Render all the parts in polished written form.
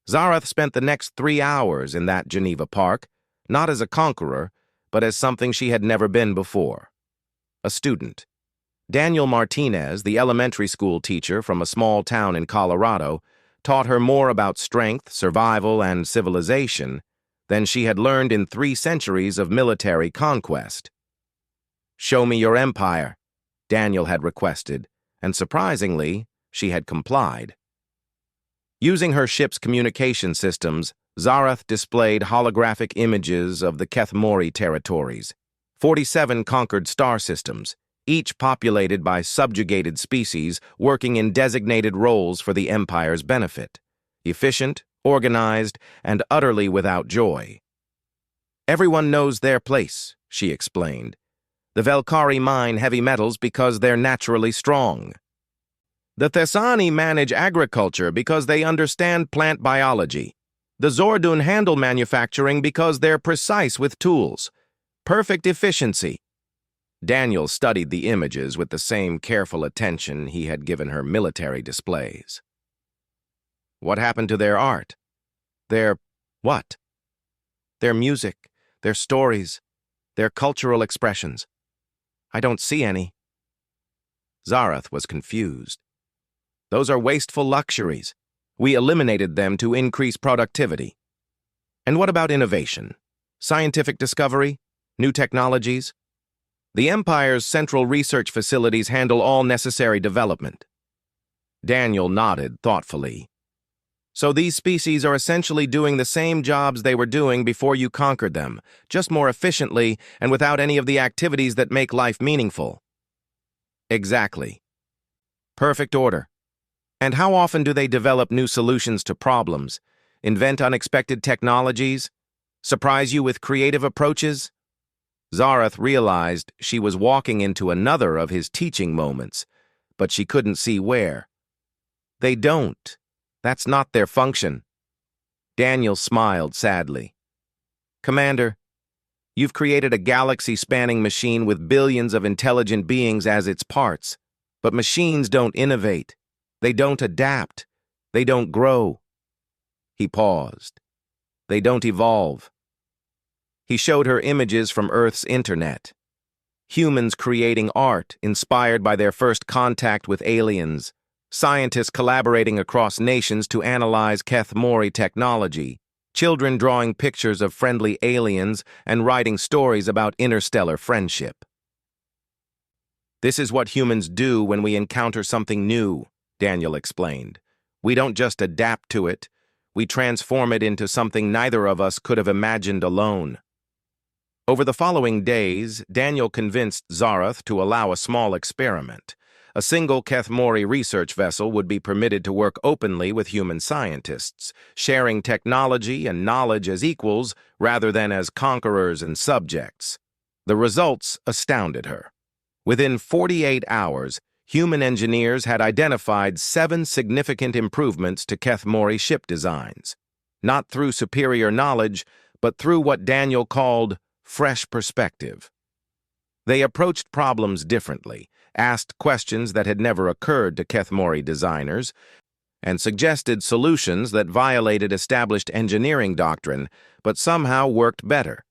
Zarath spent the next 3 hours in that Geneva park, not as a conqueror, but as something she had never been before. A student. Daniel Martinez, the elementary school teacher from a small town in Colorado, taught her more about strength, survival, and civilization than she had learned in 3 centuries of military conquest. "Show me your empire," Daniel had requested, and surprisingly, she had complied. Using her ship's communication systems, Zarath displayed holographic images of the Kethmori territories, 47 conquered star systems, each populated by subjugated species working in designated roles for the Empire's benefit, efficient, organized, and utterly without joy. "Everyone knows their place," she explained. "The Velkari mine heavy metals because they're naturally strong. The Thessani manage agriculture because they understand plant biology. The Zordun handle manufacturing because they're precise with tools. Perfect efficiency." Daniel studied the images with the same careful attention he had given her military displays. "What happened to their art? Their what? Their music, their stories, their cultural expressions. I don't see any." Zarath was confused. "Those are wasteful luxuries. We eliminated them to increase productivity." "And what about innovation? Scientific discovery? New technologies?" "The Empire's central research facilities handle all necessary development." Daniel nodded thoughtfully. "So these species are essentially doing the same jobs they were doing before you conquered them, just more efficiently and without any of the activities that make life meaningful." "Exactly. Perfect order. And how often do they develop new solutions to problems, invent unexpected technologies, surprise you with creative approaches?" Zarath realized she was walking into another of his teaching moments, but she couldn't see where. "They don't. That's not their function." Daniel smiled sadly. "Commander, you've created a galaxy-spanning machine with billions of intelligent beings as its parts, but machines don't innovate. They don't adapt. They don't grow." He paused. "They don't evolve." He showed her images from Earth's internet. Humans creating art inspired by their first contact with aliens, scientists collaborating across nations to analyze Kethmori technology, children drawing pictures of friendly aliens and writing stories about interstellar friendship. "This is what humans do when we encounter something new," Daniel explained. "We don't just adapt to it, we transform it into something neither of us could have imagined alone." Over the following days, Daniel convinced Zarath to allow a small experiment. A single Kethmori research vessel would be permitted to work openly with human scientists, sharing technology and knowledge as equals rather than as conquerors and subjects. The results astounded her. Within 48 hours, human engineers had identified 7 significant improvements to Kethmori ship designs, not through superior knowledge, but through what Daniel called fresh perspective. They approached problems differently, asked questions that had never occurred to Kethmori designers, and suggested solutions that violated established engineering doctrine, but somehow worked better.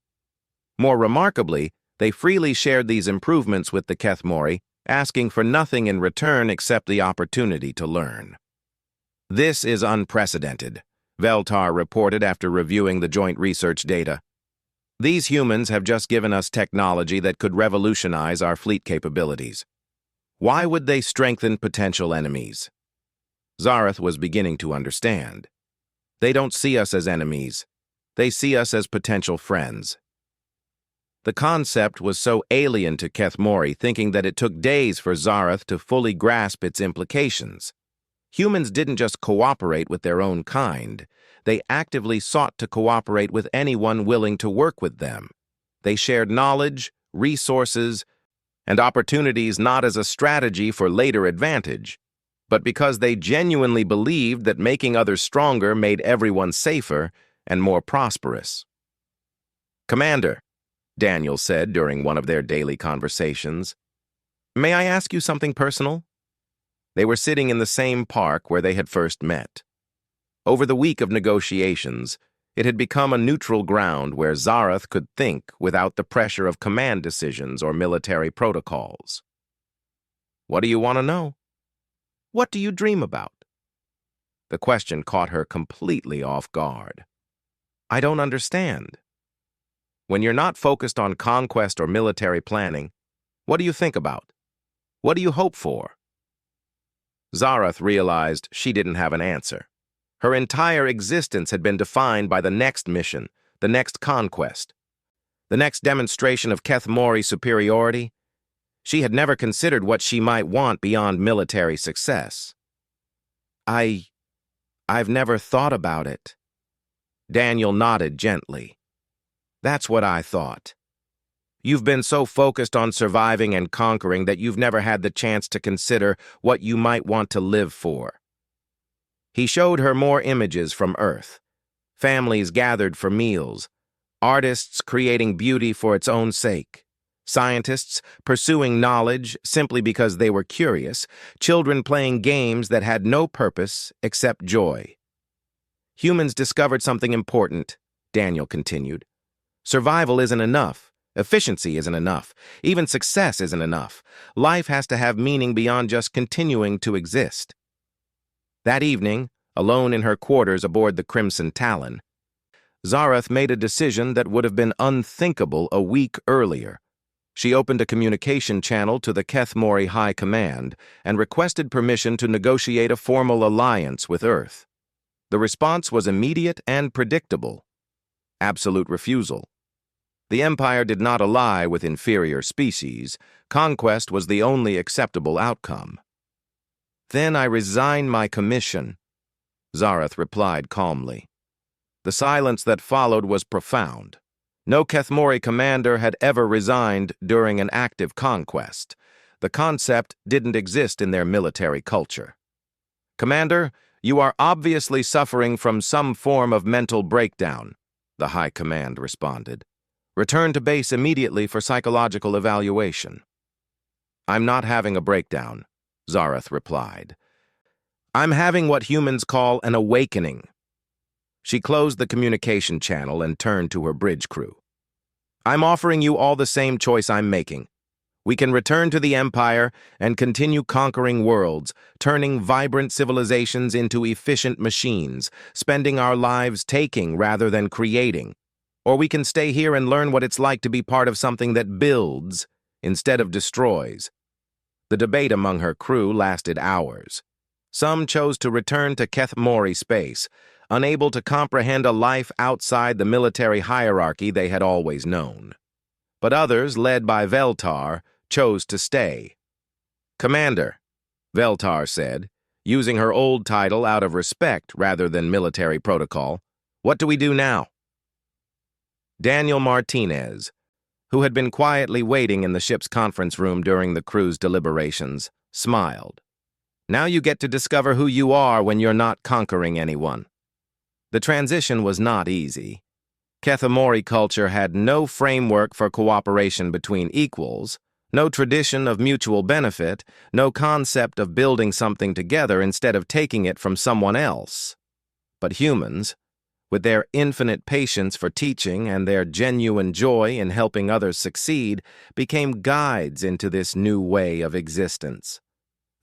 More remarkably, they freely shared these improvements with the Kethmori, asking for nothing in return except the opportunity to learn. "This is unprecedented," Veltar reported after reviewing the joint research data. "These humans have just given us technology that could revolutionize our fleet capabilities. Why would they strengthen potential enemies?" Zarath was beginning to understand. "They don't see us as enemies. They see us as potential friends." The concept was so alien to Kethmori, thinking that it took days for Zarath to fully grasp its implications. Humans didn't just cooperate with their own kind. They actively sought to cooperate with anyone willing to work with them. They shared knowledge, resources, and opportunities not as a strategy for later advantage, but because they genuinely believed that making others stronger made everyone safer and more prosperous. "Commander," Daniel said during one of their daily conversations, "may I ask you something personal?" They were sitting in the same park where they had first met. Over the week of negotiations, it had become a neutral ground where Zarath could think without the pressure of command decisions or military protocols. "What do you want to know? What do you dream about?" The question caught her completely off guard. "I don't understand." When you're not focused on conquest or military planning, what do you think about? What do you hope for? Zarath realized she didn't have an answer. Her entire existence had been defined by the next mission, the next conquest, the next demonstration of Keth Mori superiority. She had never considered what she might want beyond military success. I've never thought about it." Daniel nodded gently. "That's what I thought. You've been so focused on surviving and conquering that you've never had the chance to consider what you might want to live for." He showed her more images from Earth. Families gathered for meals, artists creating beauty for its own sake, scientists pursuing knowledge simply because they were curious, children playing games that had no purpose except joy. "Humans discovered something important," Daniel continued. "Survival isn't enough. Efficiency isn't enough. Even success isn't enough. Life has to have meaning beyond just continuing to exist." That evening, alone in her quarters aboard the Crimson Talon, Zarath made a decision that would have been unthinkable a week earlier. She opened a communication channel to the Keth Mori High Command and requested permission to negotiate a formal alliance with Earth. The response was immediate and predictable: absolute refusal. The Empire did not ally with inferior species. Conquest was the only acceptable outcome. "Then I resign my commission," Zarath replied calmly. The silence that followed was profound. No Keth Mori commander had ever resigned during an active conquest. The concept didn't exist in their military culture. "Commander, you are obviously suffering from some form of mental breakdown," the High Command responded. "Return to base immediately for psychological evaluation." "I'm not having a breakdown," Zarath replied. "I'm having what humans call an awakening." She closed the communication channel and turned to her bridge crew. "I'm offering you all the same choice I'm making. We can return to the Empire and continue conquering worlds, turning vibrant civilizations into efficient machines, spending our lives taking rather than creating. Or we can stay here and learn what it's like to be part of something that builds instead of destroys." The debate among her crew lasted hours. Some chose to return to Keth Mori space, unable to comprehend a life outside the military hierarchy they had always known. But others, led by Veltar, chose to stay. "Commander," Veltar said, using her old title out of respect rather than military protocol, "what do we do now?" Daniel Martinez, who had been quietly waiting in the ship's conference room during the crew's deliberations, smiled. "Now you get to discover who you are when you're not conquering anyone." The transition was not easy. Keth Mori culture had no framework for cooperation between equals, no tradition of mutual benefit, no concept of building something together instead of taking it from someone else. But humans, with their infinite patience for teaching and their genuine joy in helping others succeed, became guides into this new way of existence.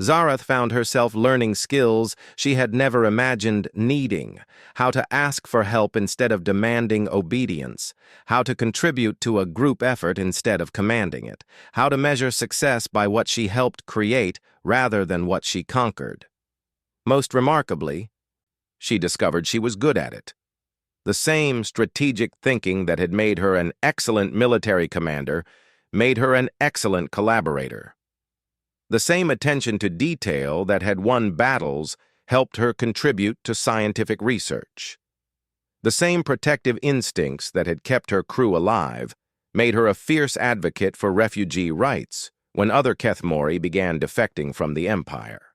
Zarath found herself learning skills she had never imagined needing: how to ask for help instead of demanding obedience, how to contribute to a group effort instead of commanding it, how to measure success by what she helped create rather than what she conquered. Most remarkably, she discovered she was good at it. The same strategic thinking that had made her an excellent military commander made her an excellent collaborator. The same attention to detail that had won battles helped her contribute to scientific research. The same protective instincts that had kept her crew alive made her a fierce advocate for refugee rights when other Keth Mori began defecting from the Empire.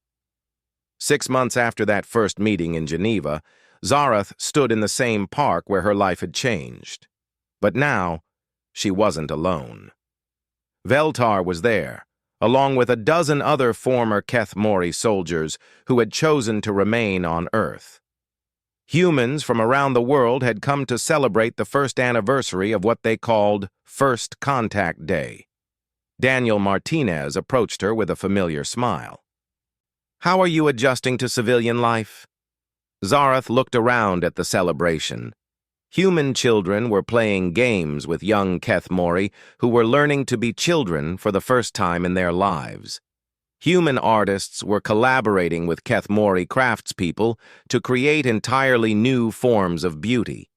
6 months after that first meeting in Geneva, Zarath stood in the same park where her life had changed. But now, she wasn't alone. Veltar was there, along with a dozen other former Keth Mori soldiers who had chosen to remain on Earth. Humans from around the world had come to celebrate the first anniversary of what they called First Contact Day. Daniel Martinez approached her with a familiar smile. "How are you adjusting to civilian life?" Zareth looked around at the celebration. Human children were playing games with young Keth Mori, who were learning to be children for the first time in their lives. Human artists were collaborating with Keth Mori craftspeople to create entirely new forms of beauty.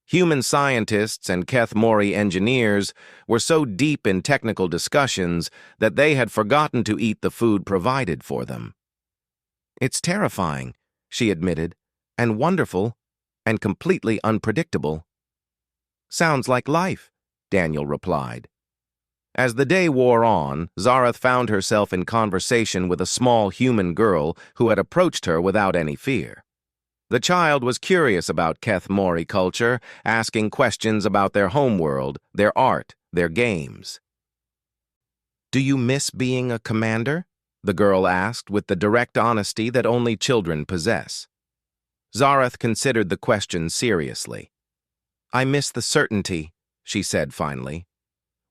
Human scientists and Keth Mori engineers were so deep in technical discussions that they had forgotten to eat the food provided for them. "It's terrifying," she admitted, "and wonderful, and completely unpredictable." "Sounds like life," Daniel replied. As the day wore on, Zareth found herself in conversation with a small human girl who had approached her without any fear. The child was curious about Keth Mori culture, asking questions about their homeworld, their art, their games. "Do you miss being a commander?" the girl asked with the direct honesty that only children possess. Zareth considered the question seriously. "I miss the certainty," she said finally.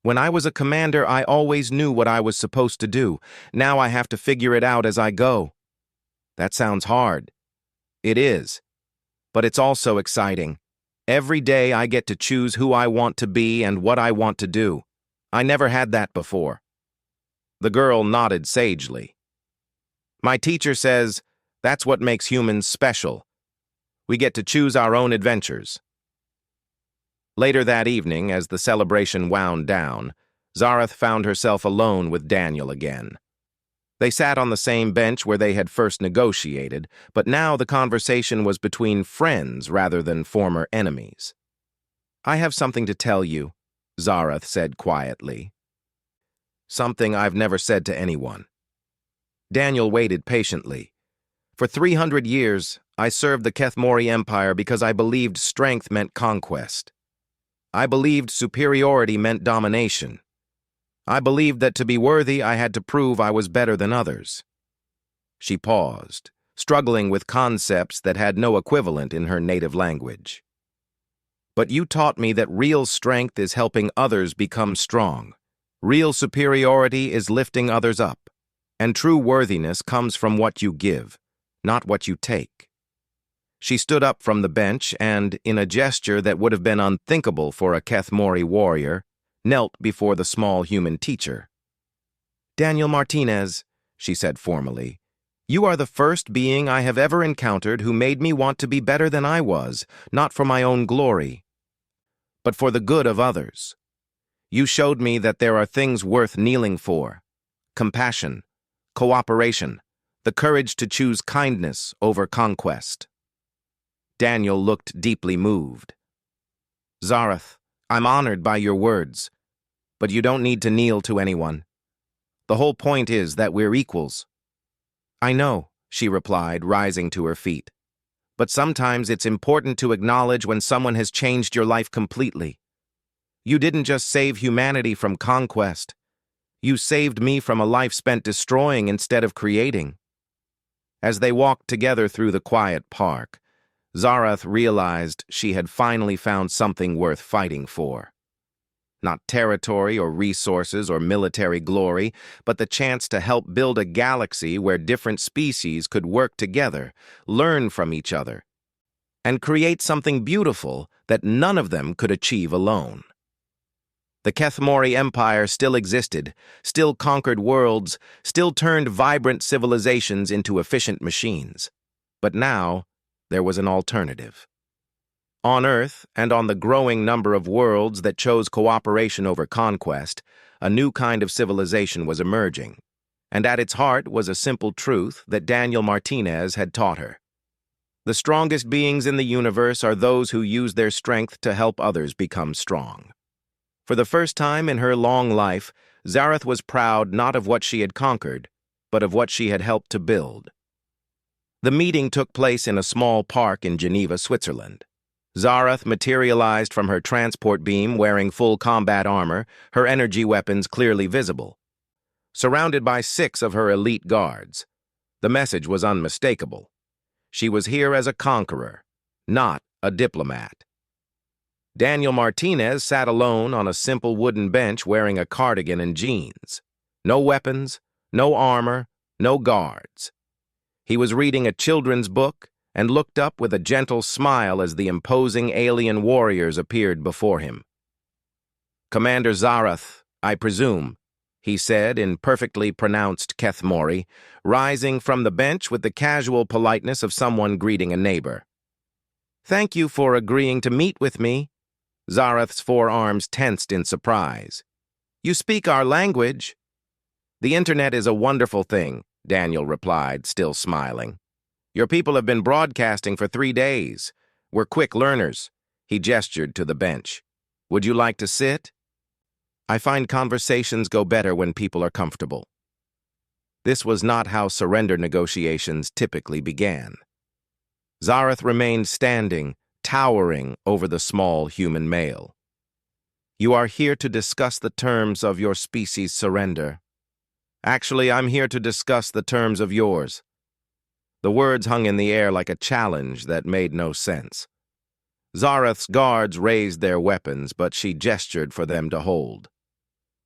"When I was a commander, I always knew what I was supposed to do. Now I have to figure it out as I go." "That sounds hard." "It is. But it's also exciting. Every day I get to choose who I want to be and what I want to do. I never had that before." The girl nodded sagely. "My teacher says that's what makes humans special. We get to choose our own adventures." Later that evening, as the celebration wound down, Zareth found herself alone with Daniel again. They sat on the same bench where they had first negotiated, but now the conversation was between friends rather than former enemies. "I have something to tell you," Zareth said quietly. "Something I've never said to anyone." Daniel waited patiently. "For 300 years, I served the Keth Mori Empire because I believed strength meant conquest. I believed superiority meant domination. I believed that to be worthy, I had to prove I was better than others." She paused, struggling with concepts that had no equivalent in her native language. "But you taught me that real strength is helping others become strong. Real superiority is lifting others up. And true worthiness comes from what you give, not what you take." She stood up from the bench and, in a gesture that would have been unthinkable for a Keth Mori warrior, knelt before the small human teacher. "Daniel Martinez," she said formally, "you are the first being I have ever encountered who made me want to be better than I was, not for my own glory, but for the good of others. You showed me that there are things worth kneeling for: compassion, cooperation, the courage to choose kindness over conquest." Daniel looked deeply moved. "Zareth, I'm honored by your words, but you don't need to kneel to anyone. The whole point is that we're equals." "I know," she replied, rising to her feet. "But sometimes it's important to acknowledge when someone has changed your life completely. You didn't just save humanity from conquest. You saved me from a life spent destroying instead of creating." As they walked together through the quiet park, Zareth realized she had finally found something worth fighting for. Not territory or resources or military glory, but the chance to help build a galaxy where different species could work together, learn from each other, and create something beautiful that none of them could achieve alone. The Keth Mori Empire still existed, still conquered worlds, still turned vibrant civilizations into efficient machines. But now, there was an alternative. On Earth, and on the growing number of worlds that chose cooperation over conquest, a new kind of civilization was emerging, and at its heart was a simple truth that Daniel Martinez had taught her. The strongest beings in the universe are those who use their strength to help others become strong. For the first time in her long life, Zareth was proud not of what she had conquered, but of what she had helped to build. The meeting took place in a small park in Geneva, Switzerland. Zareth materialized from her transport beam wearing full combat armor, her energy weapons clearly visible. Surrounded by 6 of her elite guards, the message was unmistakable. She was here as a conqueror, not a diplomat. Daniel Martinez sat alone on a simple wooden bench wearing a cardigan and jeans. No weapons, no armor, no guards. He was reading a children's book and looked up with a gentle smile as the imposing alien warriors appeared before him. "Commander Zarath, I presume," he said in perfectly pronounced Kethmori, rising from the bench with the casual politeness of someone greeting a neighbor. "Thank you for agreeing to meet with me." Zarath's forearms tensed in surprise. "You speak our language." "The internet is a wonderful thing," Daniel replied, still smiling. "Your people have been broadcasting for 3 days. We're quick learners." He gestured to the bench. "Would you like to sit?" "I find conversations go better when people are comfortable." This was not how surrender negotiations typically began. Zarath remained standing, towering over the small human male. "You are here to discuss the terms of your species' surrender." "Actually, I'm here to discuss the terms of yours." The words hung in the air like a challenge that made no sense. Zarath's guards raised their weapons, but she gestured for them to hold.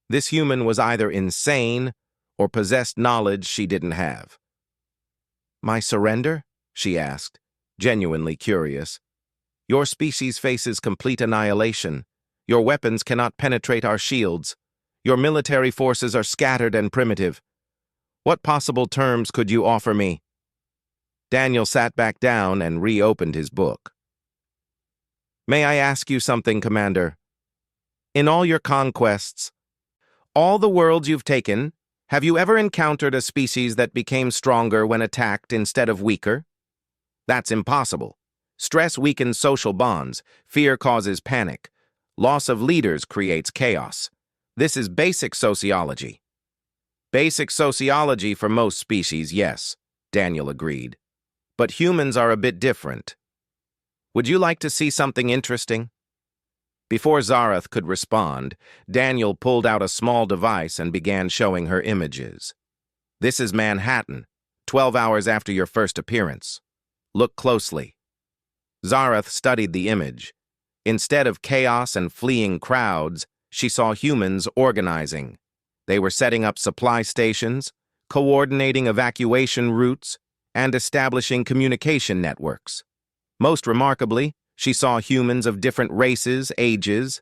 This human was either insane or possessed knowledge she didn't have. "My surrender?" she asked, genuinely curious. "Your species faces complete annihilation. Your weapons cannot penetrate our shields. Your military forces are scattered and primitive. What possible terms could you offer me?" Daniel sat back down and reopened his book. "May I ask you something, Commander? In all your conquests, all the worlds you've taken, have you ever encountered a species that became stronger when attacked instead of weaker? That's impossible. Stress weakens social bonds. Fear causes panic. Loss of leaders creates chaos. This is basic sociology." "Basic sociology for most species, yes," Daniel agreed. "But humans are a bit different. Would you like to see something interesting?" Before Zarath could respond, Daniel pulled out a small device and began showing her images. "This is Manhattan, 12 hours after your first appearance. Look closely." Zarath studied the image. Instead of chaos and fleeing crowds, she saw humans organizing. They were setting up supply stations, coordinating evacuation routes, and establishing communication networks. Most remarkably, she saw humans of different races, ages,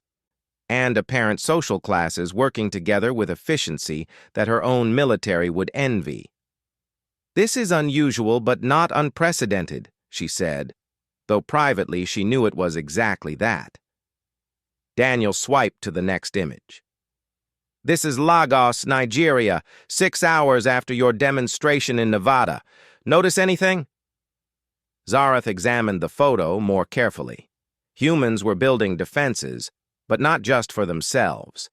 and apparent social classes working together with efficiency that her own military would envy. "This is unusual but not unprecedented," she said, though privately she knew it was exactly that. Daniel swiped to the next image. "This is Lagos, Nigeria, 6 hours after your demonstration in Nevada. Notice anything?" Zarath examined the photo more carefully. Humans were building defenses, but not just for themselves.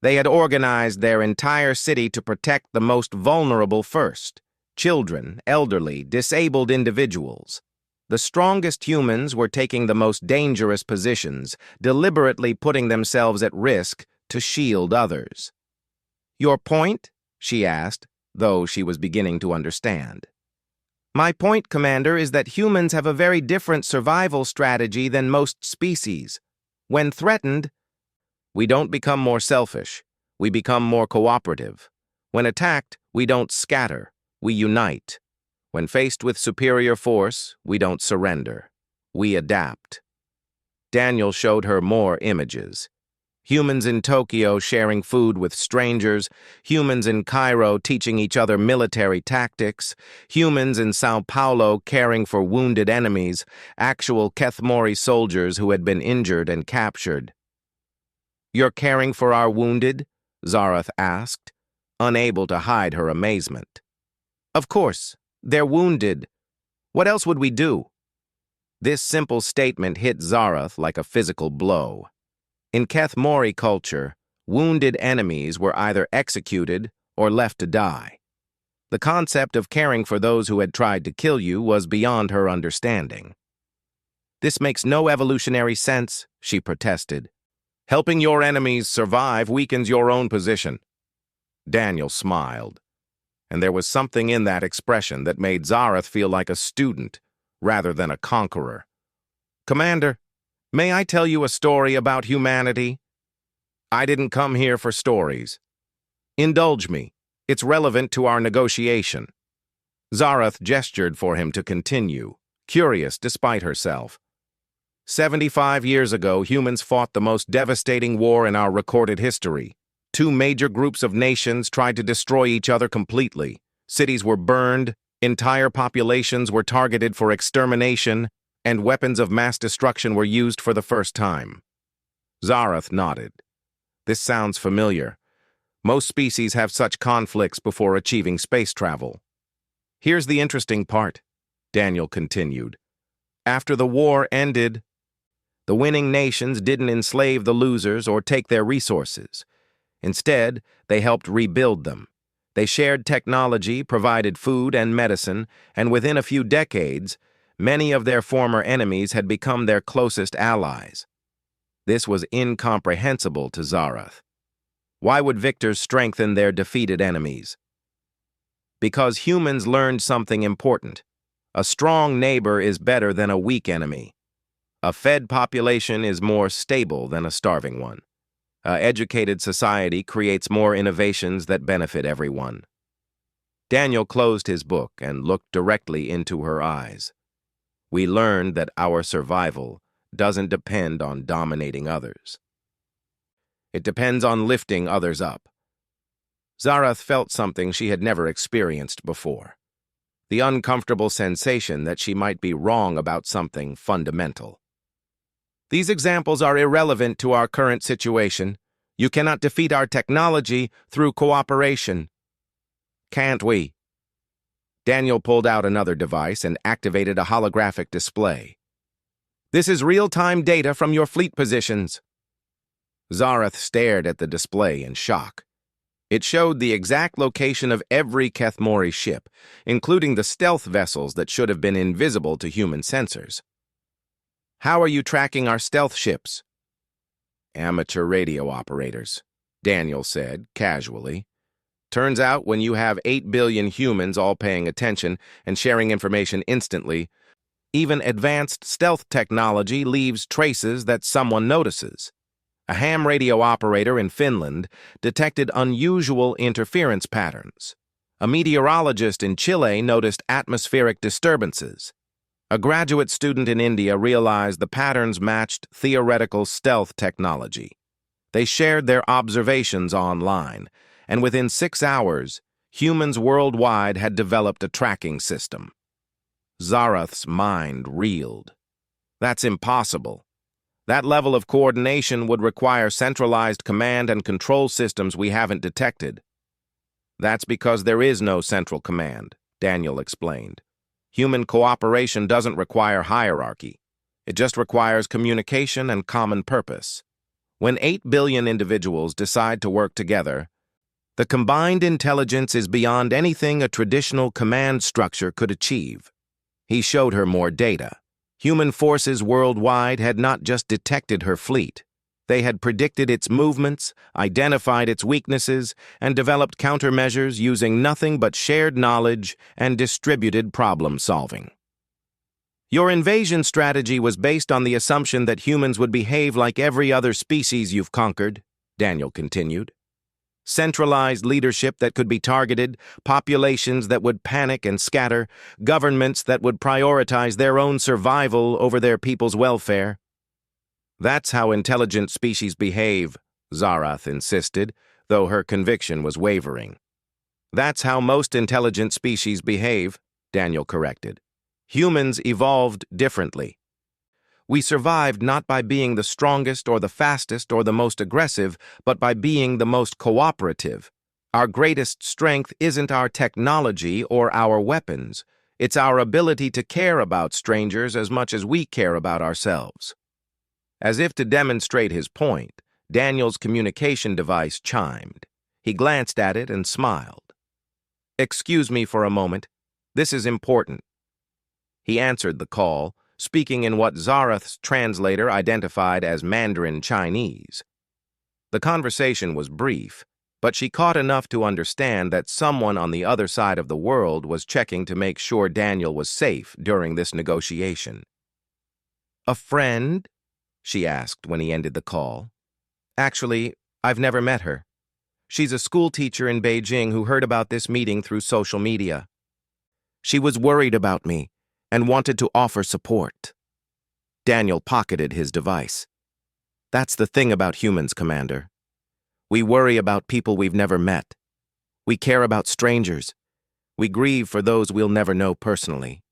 They had organized their entire city to protect the most vulnerable first: children, elderly, disabled individuals. The strongest humans were taking the most dangerous positions, deliberately putting themselves at risk to shield others. "Your point?" she asked, though she was beginning to understand. "My point, Commander, is that humans have a very different survival strategy than most species. When threatened, we don't become more selfish. We become more cooperative. When attacked, we don't scatter. We unite. When faced with superior force, we don't surrender. We adapt." Daniel showed her more images. Humans in Tokyo sharing food with strangers, humans in Cairo teaching each other military tactics, humans in Sao Paulo caring for wounded enemies, actual Kethmori soldiers who had been injured and captured. "You're caring for our wounded?" Zarath asked, unable to hide her amazement. "Of course, they're wounded. What else would we do?" This simple statement hit Zarath like a physical blow. In Kethmori culture, wounded enemies were either executed or left to die. The concept of caring for those who had tried to kill you was beyond her understanding. "This makes no evolutionary sense," she protested. "Helping your enemies survive weakens your own position." Daniel smiled, and there was something in that expression that made Zarath feel like a student rather than a conqueror. Commander, may I tell you a story about humanity? I didn't come here for stories. Indulge me. It's relevant to our negotiation. Zarath gestured for him to continue, curious despite herself. 75 years ago, humans fought the most devastating war in our recorded history. Two major groups of nations tried to destroy each other completely. Cities were burned, entire populations were targeted for extermination, and weapons of mass destruction were used for the first time. Zarath nodded. This sounds familiar. Most species have such conflicts before achieving space travel. Here's the interesting part, Daniel continued. After the war ended, the winning nations didn't enslave the losers or take their resources. Instead, they helped rebuild them. They shared technology, provided food and medicine, and within a few decades, many of their former enemies had become their closest allies. This was incomprehensible to Zarath. Why would victors strengthen their defeated enemies? Because humans learned something important. A strong neighbor is better than a weak enemy. A fed population is more stable than a starving one. An educated society creates more innovations that benefit everyone. Daniel closed his book and looked directly into her eyes. We learned that our survival doesn't depend on dominating others. It depends on lifting others up. Zarath felt something she had never experienced before. The uncomfortable sensation that she might be wrong about something fundamental. These examples are irrelevant to our current situation. You cannot defeat our technology through cooperation. Can't we? Daniel pulled out another device and activated a holographic display. This is real-time data from your fleet positions. Zarath stared at the display in shock. It showed the exact location of every Kethmori ship, including the stealth vessels that should have been invisible to human sensors. How are you tracking our stealth ships? Amateur radio operators, Daniel said, casually. Turns out when you have 8 billion humans all paying attention and sharing information instantly, even advanced stealth technology leaves traces that someone notices. A ham radio operator in Finland detected unusual interference patterns. A meteorologist in Chile noticed atmospheric disturbances. A graduate student in India realized the patterns matched theoretical stealth technology. They shared their observations online, and within 6 hours, humans worldwide had developed a tracking system. Zarath's mind reeled. That's impossible. That level of coordination would require centralized command and control systems we haven't detected. That's because there is no central command, Daniel explained. Human cooperation doesn't require hierarchy. It just requires communication and common purpose. When 8 billion individuals decide to work together, the combined intelligence is beyond anything a traditional command structure could achieve. He showed her more data. Human forces worldwide had not just detected her fleet. They had predicted its movements, identified its weaknesses, and developed countermeasures using nothing but shared knowledge and distributed problem-solving. Your invasion strategy was based on the assumption that humans would behave like every other species you've conquered, Daniel continued. Centralized leadership that could be targeted, populations that would panic and scatter, governments that would prioritize their own survival over their people's welfare. That's how intelligent species behave, Zarath insisted, though her conviction was wavering. That's how most intelligent species behave, Daniel corrected. Humans evolved differently. We survived not by being the strongest or the fastest or the most aggressive, but by being the most cooperative. Our greatest strength isn't our technology or our weapons. It's our ability to care about strangers as much as we care about ourselves. As if to demonstrate his point, Daniel's communication device chimed. He glanced at it and smiled. "Excuse me for a moment. This is important." He answered the call, speaking in what Zarath's translator identified as Mandarin Chinese. The conversation was brief, but she caught enough to understand that someone on the other side of the world was checking to make sure Daniel was safe during this negotiation. A friend? She asked when he ended the call. Actually, I've never met her. She's a school teacher in Beijing who heard about this meeting through social media. She was worried about me and wanted to offer support. Daniel pocketed his device. That's the thing about humans, Commander. We worry about people we've never met. We care about strangers. We grieve for those we'll never know personally.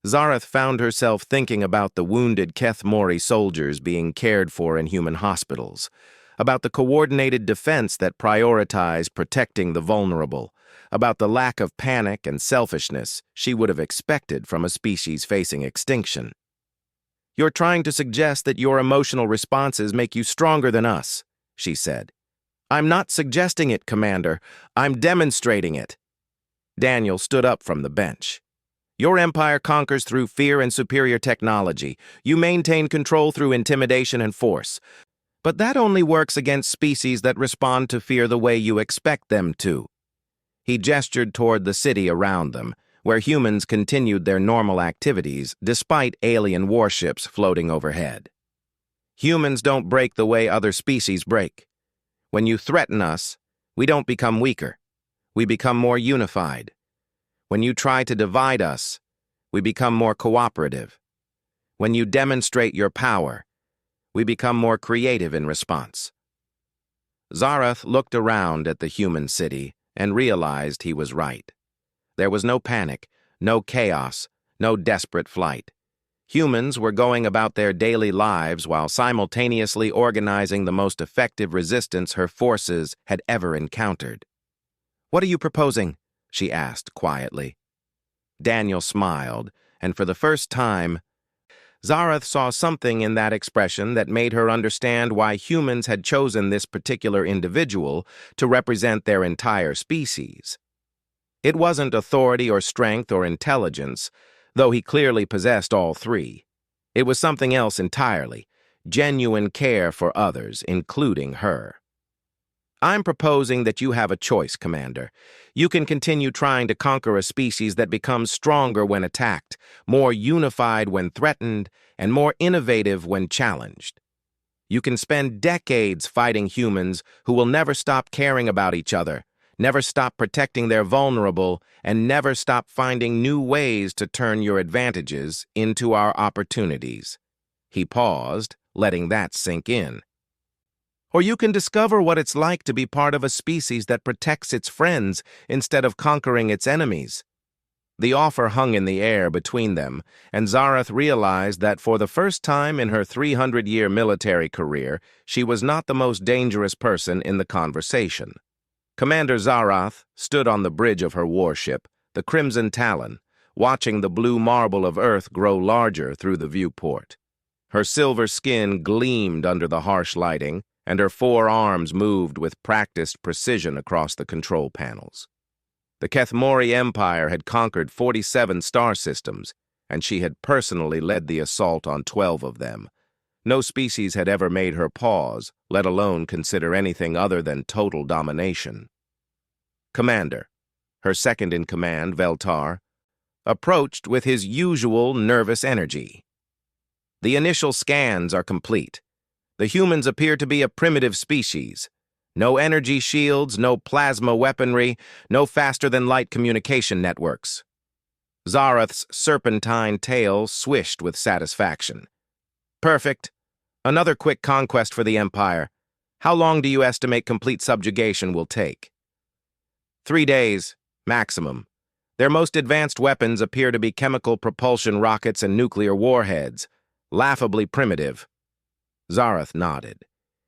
Zareth found herself thinking about the wounded Keth Mori soldiers being cared for in human hospitals, about the coordinated defense that prioritized protecting the vulnerable, about the lack of panic and selfishness she would have expected from a species facing extinction. You're trying to suggest that your emotional responses make you stronger than us, she said. I'm not suggesting it, Commander. I'm demonstrating it. Daniel stood up from the bench. Your empire conquers through fear and superior technology. You maintain control through intimidation and force. But that only works against species that respond to fear the way you expect them to. He gestured toward the city around them, where humans continued their normal activities despite alien warships floating overhead. Humans don't break the way other species break. When you threaten us, we don't become weaker. We become more unified. When you try to divide us, we become more cooperative. When you demonstrate your power, we become more creative in response. Zareth looked around at the human city and realized he was right. There was no panic, no chaos, no desperate flight. Humans were going about their daily lives while simultaneously organizing the most effective resistance her forces had ever encountered. "What are you proposing?" she asked quietly. Daniel smiled, and for the first time, Zareth saw something in that expression that made her understand why humans had chosen this particular individual to represent their entire species. It wasn't authority or strength or intelligence, though he clearly possessed all three. It was something else entirely, genuine care for others, including her. I'm proposing that you have a choice, Commander. You can continue trying to conquer a species that becomes stronger when attacked, more unified when threatened, and more innovative when challenged. You can spend decades fighting humans who will never stop caring about each other, never stop protecting their vulnerable, and never stop finding new ways to turn your advantages into our opportunities. He paused, letting that sink in. Or you can discover what it's like to be part of a species that protects its friends instead of conquering its enemies. The offer hung in the air between them, and Zareth realized that for the first time in her 300-year military career, she was not the most dangerous person in the conversation. Commander Zareth stood on the bridge of her warship, the Crimson Talon, watching the blue marble of Earth grow larger through the viewport. Her silver skin gleamed under the harsh lighting, and her 4 arms moved with practiced precision across the control panels. The Keth Mori Empire had conquered 47 star systems, and she had personally led the assault on 12 of them. No species had ever made her pause, let alone consider anything other than total domination. Commander, her second-in-command, Veltar, approached with his usual nervous energy. The initial scans are complete. The humans appear to be a primitive species. No energy shields, no plasma weaponry, no faster-than-light communication networks. Zareth's serpentine tail swished with satisfaction. Perfect. Another quick conquest for the Empire. How long do you estimate complete subjugation will take? 3 days, maximum. Their most advanced weapons appear to be chemical propulsion rockets and nuclear warheads. Laughably primitive. Zareth nodded.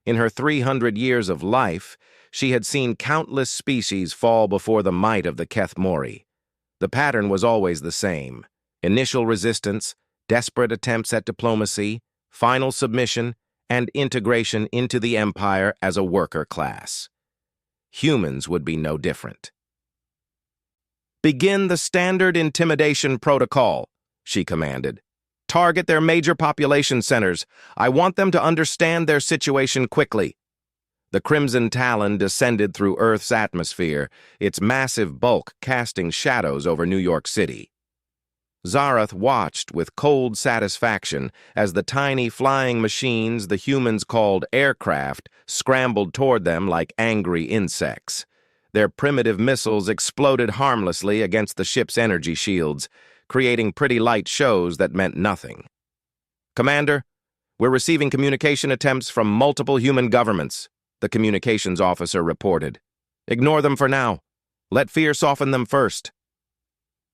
In her 300 years of life, she had seen countless species fall before the might of the Keth Mori. The pattern was always the same: initial resistance, desperate attempts at diplomacy, final submission, and integration into the Empire as a worker class. Humans would be no different. "Begin the standard intimidation protocol," she commanded. "Target their major population centers. I want them to understand their situation quickly." The Crimson Talon descended through Earth's atmosphere, its massive bulk casting shadows over New York City. Zarath watched with cold satisfaction as the tiny flying machines the humans called aircraft scrambled toward them like angry insects. Their primitive missiles exploded harmlessly against the ship's energy shields, creating pretty light shows that meant nothing. "Commander, we're receiving communication attempts from multiple human governments," the communications officer reported. "Ignore them for now. Let fear soften them first."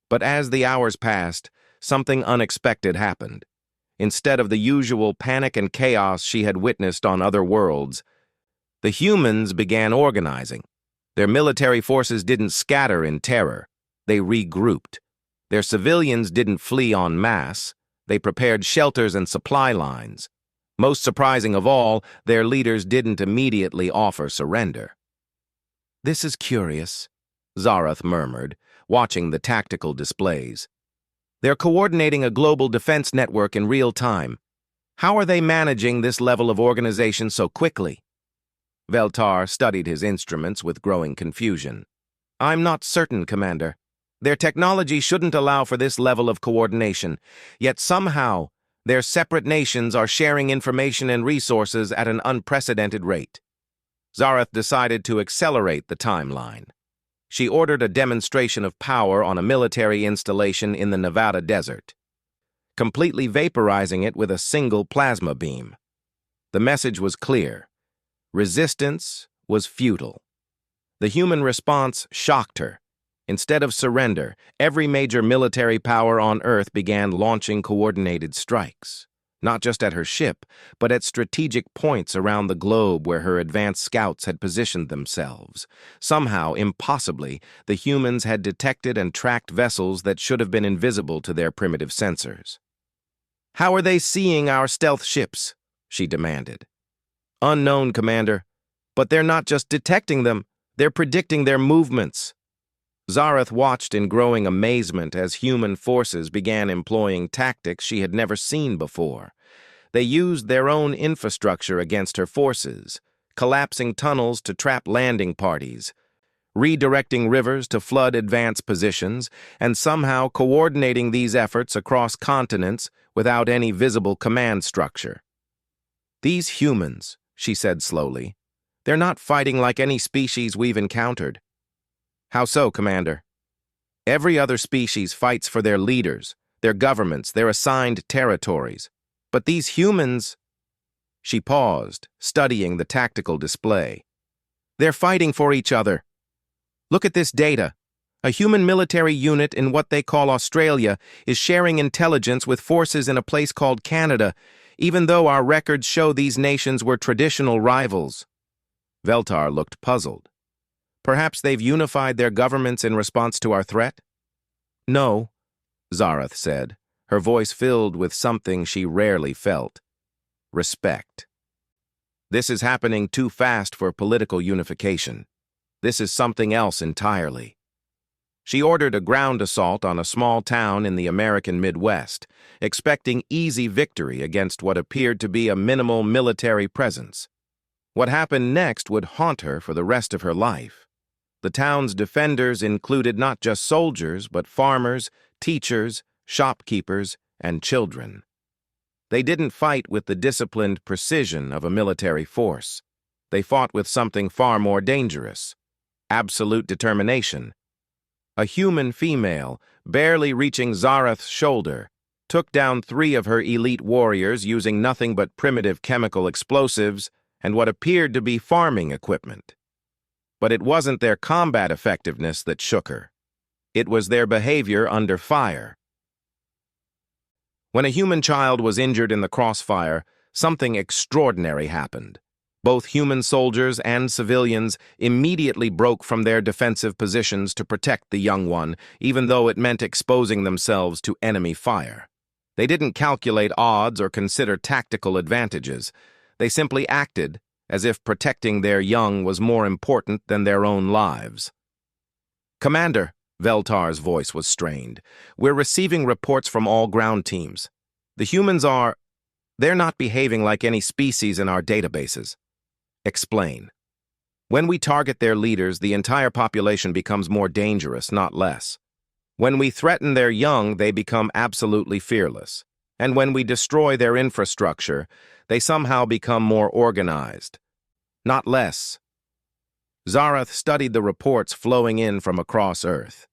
But as the hours passed, something unexpected happened. Instead of the usual panic and chaos she had witnessed on other worlds, the humans began organizing. Their military forces didn't scatter in terror. They regrouped. Their civilians didn't flee en masse. They prepared shelters and supply lines. Most surprising of all, their leaders didn't immediately offer surrender. "This is curious," Zarath murmured, watching the tactical displays. "They're coordinating a global defense network in real time. How are they managing this level of organization so quickly?" Veltar studied his instruments with growing confusion. "I'm not certain, Commander. Their technology shouldn't allow for this level of coordination, yet somehow their separate nations are sharing information and resources at an unprecedented rate." Zarath decided to accelerate the timeline. She ordered a demonstration of power on a military installation in the Nevada desert, completely vaporizing it with a single plasma beam. The message was clear. Resistance was futile. The human response shocked her. Instead of surrender, every major military power on Earth began launching coordinated strikes, not just at her ship, but at strategic points around the globe where her advanced scouts had positioned themselves. Somehow, impossibly, the humans had detected and tracked vessels that should have been invisible to their primitive sensors. "How are they seeing our stealth ships?" she demanded. "Unknown, Commander. But they're not just detecting them, they're predicting their movements." Zarath watched in growing amazement as human forces began employing tactics she had never seen before. They used their own infrastructure against her forces, collapsing tunnels to trap landing parties, redirecting rivers to flood advanced positions, and somehow coordinating these efforts across continents without any visible command structure. "These humans," she said slowly, "they're not fighting like any species we've encountered." "How so, Commander?" "Every other species fights for their leaders, their governments, their assigned territories. But these humans—" She paused, studying the tactical display. "They're fighting for each other. Look at this data. A human military unit in what they call Australia is sharing intelligence with forces in a place called Canada, even though our records show these nations were traditional rivals." Veltar looked puzzled. "Perhaps they've unified their governments in response to our threat?" "No," Zarath said, her voice filled with something she rarely felt. "Respect. This is happening too fast for political unification. This is something else entirely." She ordered a ground assault on a small town in the American Midwest, expecting easy victory against what appeared to be a minimal military presence. What happened next would haunt her for the rest of her life. The town's defenders included not just soldiers, but farmers, teachers, shopkeepers, and children. They didn't fight with the disciplined precision of a military force. They fought with something far more dangerous: absolute determination. A human female, barely reaching Zarath's shoulder, took down 3 of her elite warriors using nothing but primitive chemical explosives and what appeared to be farming equipment. But it wasn't their combat effectiveness that shook her. It was their behavior under fire. When a human child was injured in the crossfire, something extraordinary happened. Both human soldiers and civilians immediately broke from their defensive positions to protect the young one, even though it meant exposing themselves to enemy fire. They didn't calculate odds or consider tactical advantages. They simply acted as if protecting their young was more important than their own lives. "Commander," Veltar's voice was strained, "we're receiving reports from all ground teams. The humans they're not behaving like any species in our databases." "Explain." "When we target their leaders, the entire population becomes more dangerous, not less. When we threaten their young, they become absolutely fearless. And when we destroy their infrastructure, they somehow become more organized. Not less. Zarath studied the reports flowing in from across Earth.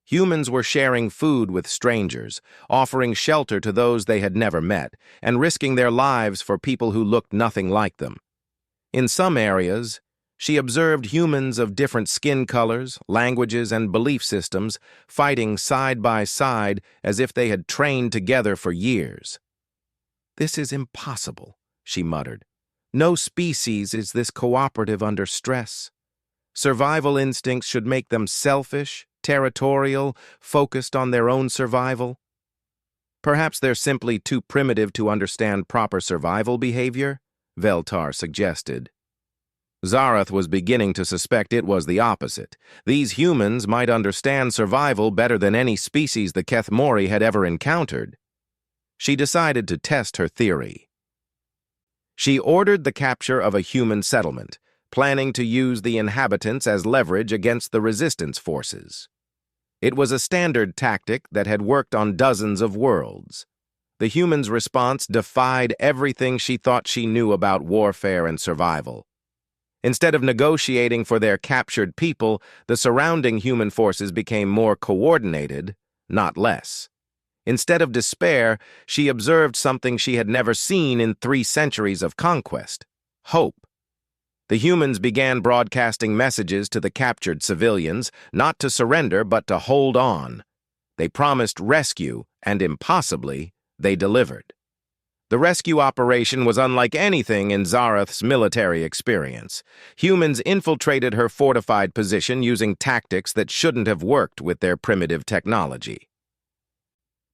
Humans were sharing food with strangers, offering shelter to those they had never met, and risking their lives for people who looked nothing like them. In some areas, she observed humans of different skin colors, languages, and belief systems fighting side by side as if they had trained together for years. "This is impossible," she muttered. "No species is this cooperative under stress. Survival instincts should make them selfish, territorial, focused on their own survival. Perhaps they're simply too primitive to understand proper survival behavior," Veltar suggested. Zarath was beginning to suspect it was the opposite. These humans might understand survival better than any species the Kethmori had ever encountered. She decided to test her theory. She ordered the capture of a human settlement, planning to use the inhabitants as leverage against the resistance forces. It was a standard tactic that had worked on dozens of worlds. The humans' response defied everything she thought she knew about warfare and survival. Instead of negotiating for their captured people, the surrounding human forces became more coordinated, not less. Instead of despair, she observed something she had never seen in 3 centuries of conquest: hope. The humans began broadcasting messages to the captured civilians, not to surrender but to hold on. They promised rescue, and impossibly, they delivered. The rescue operation was unlike anything in Zarath's military experience. Humans infiltrated her fortified position using tactics that shouldn't have worked with their primitive technology.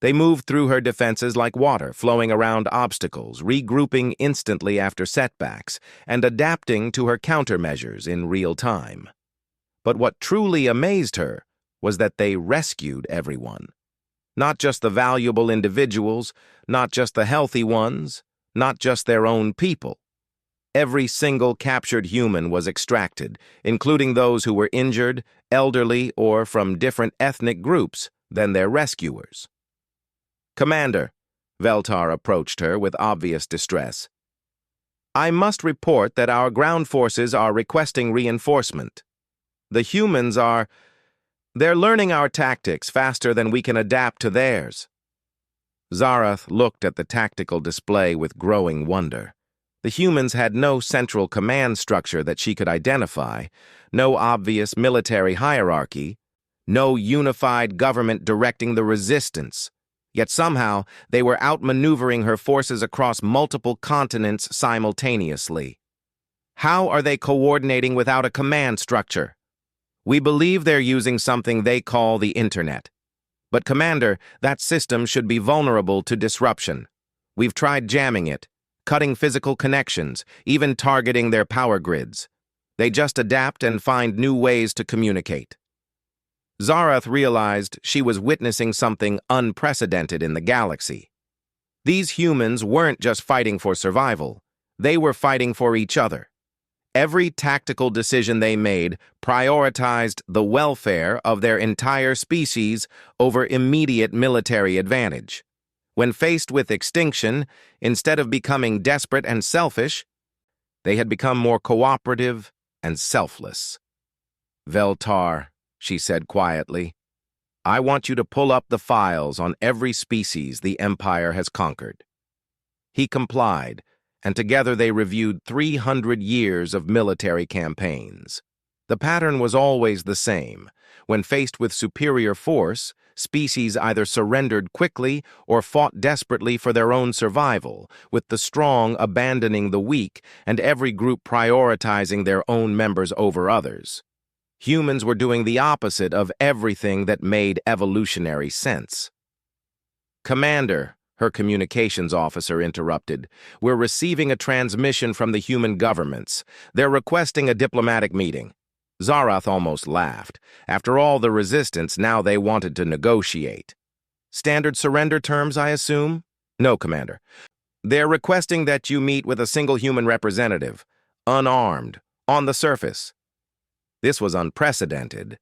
They moved through her defenses like water, flowing around obstacles, regrouping instantly after setbacks, and adapting to her countermeasures in real time. But what truly amazed her was that they rescued everyone. Not just the valuable individuals, not just the healthy ones, not just their own people. Every single captured human was extracted, including those who were injured, elderly, or from different ethnic groups than their rescuers. "Commander," Veltar approached her with obvious distress, "I must report that our ground forces are requesting reinforcement. The humans they're learning our tactics faster than we can adapt to theirs." Zarath looked at the tactical display with growing wonder. The humans had no central command structure that she could identify, no obvious military hierarchy, no unified government directing the resistance. Yet somehow, they were outmaneuvering her forces across multiple continents simultaneously. "How are they coordinating without a command structure?" "We believe they're using something they call the Internet. But, Commander, that system should be vulnerable to disruption. We've tried jamming it, cutting physical connections, even targeting their power grids. They just adapt and find new ways to communicate." Zarath realized she was witnessing something unprecedented in the galaxy. These humans weren't just fighting for survival. They were fighting for each other. Every tactical decision they made prioritized the welfare of their entire species over immediate military advantage. When faced with extinction, instead of becoming desperate and selfish, they had become more cooperative and selfless. "Veltar," she said quietly, "I want you to pull up the files on every species the Empire has conquered." He complied, and together they reviewed 300 years of military campaigns. The pattern was always the same. When faced with superior force, species either surrendered quickly or fought desperately for their own survival, with the strong abandoning the weak and every group prioritizing their own members over others. Humans were doing the opposite of everything that made evolutionary sense. "Commander," her communications officer interrupted, "we're receiving a transmission from the human governments. They're requesting a diplomatic meeting." Zarath almost laughed. After all the resistance, now they wanted to negotiate. "Standard surrender terms, I assume?" "No, Commander. They're requesting that you meet with a single human representative, unarmed, on the surface." This was unprecedented.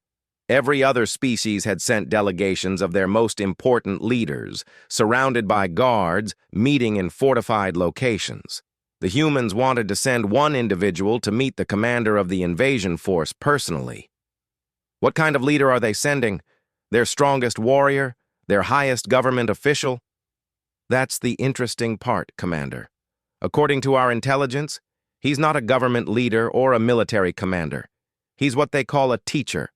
Every other species had sent delegations of their most important leaders, surrounded by guards, meeting in fortified locations. The humans wanted to send one individual to meet the commander of the invasion force personally. What kind of leader are they sending? Their strongest warrior? Their highest government official? That's the interesting part, Commander. According to our intelligence, he's not a government leader or a military commander. He's what they call a teacher.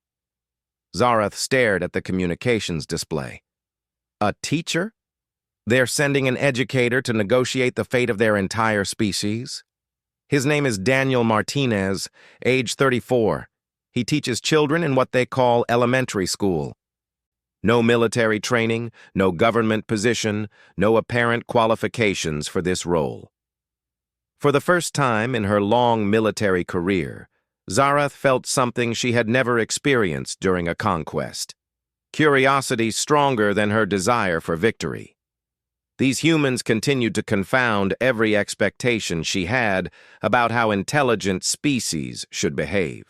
Zarath stared at the communications display. A teacher? They're sending an educator to negotiate the fate of their entire species? His name is Daniel Martinez, age 34. He teaches children in what they call elementary school. No military training, no government position, no apparent qualifications for this role. For the first time in her long military career, Zarath felt something she had never experienced during a conquest. Curiosity stronger than her desire for victory. These humans continued to confound every expectation she had about how intelligent species should behave.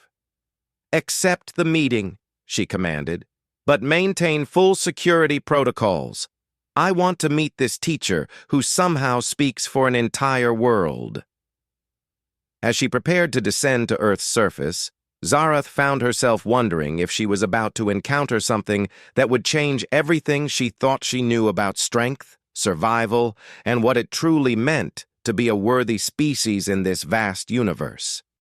"Accept the meeting," she commanded, "but maintain full security protocols. I want to meet this teacher who somehow speaks for an entire world." As she prepared to descend to Earth's surface, Zarath found herself wondering if she was about to encounter something that would change everything she thought she knew about strength, survival, and what it truly meant to be a worthy species in this vast universe.